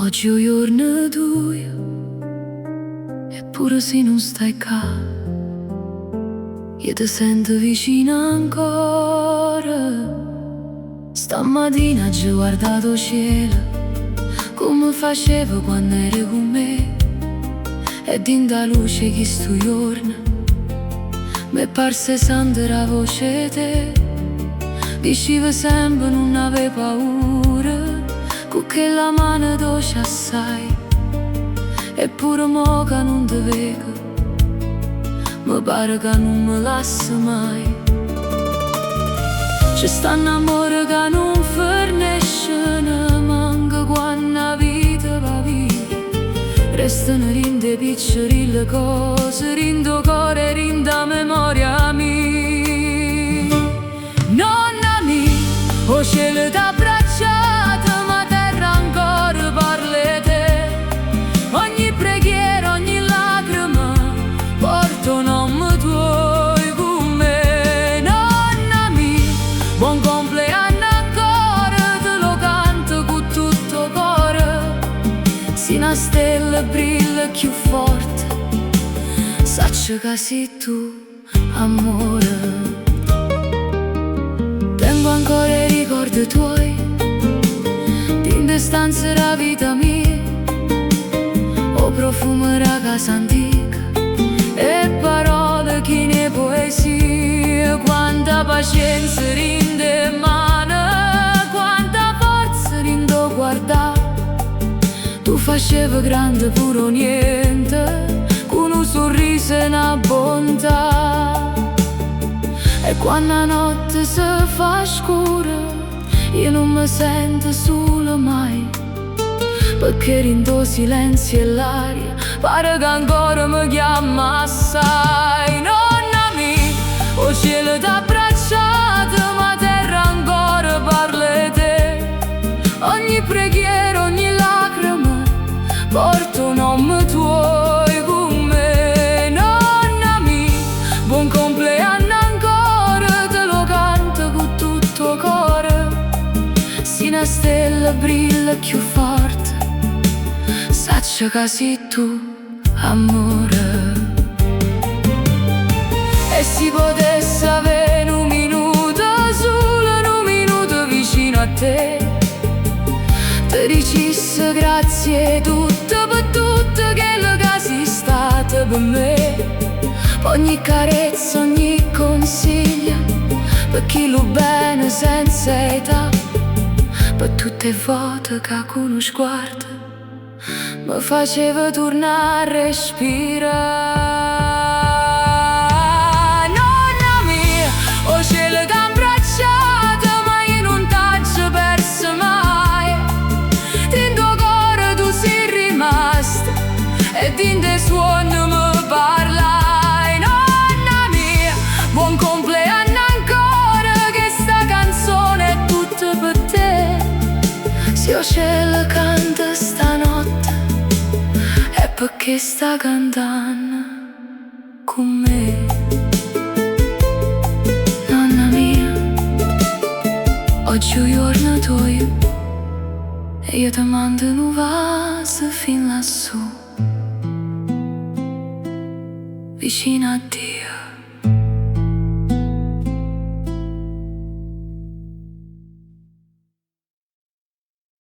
Oggi è un giorno tuo, eppure se non stai qua, io ti sento vicino ancora. Stamattina ho guardato il cielo, come facevo quando eri con me, e dinto la luce che sto giorno mi parse sentire la voce te. Diceva sempre non ave paura, con che la mano dolce assai, eppure mo che non ti vedo, mi pare che non mi lascia mai. Ci stanno amore che non fornisce, manca quando la vita va via. Restano rinde piccole cose, rindo cuore, rinda memoria mia. Nonna mia, o cielo t'abbracciato, ma terra ancora parla te. Ogni preghiera, ogni lacrima, porto un nome tuo con me. Nonna mia, buon compleanno ancora, te lo canto con tutto cuore. Se una stella brilla più forte, saccio che sei tu, amore. Tengo ancora i ricordi tuoi, in stanza della vita mia, o profumo della casa antica, e parole che ne poesia. Quanta pacienza rinde mano, quanta forza rindo guardare. Tu facevi grande pure niente, con un sorriso e una bontà. E quando la notte si fa scura, io non mi sento sola mai, perché rindo silenzio e l'aria pare che ancora mi chiama assai. Nonna mia, o cielo t'abbracciato, ma terra ancora parla te. Ogni preghiera, ogni lacrima, porto un nome tuo con me. Nonna mia, buon compleanno ancora, te lo canto con tutto cuore. Se una stella brilla più forte, saccio che sei tu, amore. E si potesse avere un minuto solo, un minuto vicino a te, ti dicesse grazie tutto per tutto quello che sei stato per me. Ogni carezza, ogni consiglio, per chi lo bene senza età, per tutte le volte che con uno sguardo mi faceva tornare a respirare. Nonna mia, o cielo t'ha abbracciato, ma io non t'ho perso mai. Dentro cuore tu sei rimasta, e dentro suono mi parlai. Nonna mia, buon compleanno ancora, che sta canzone è tutta per te. Se il cielo canta stanotte, è perché sta cantando con me. Nonna mia, oggi è un giorno tuo, e io ti mando un vaso fin lassù, vicino a Dio.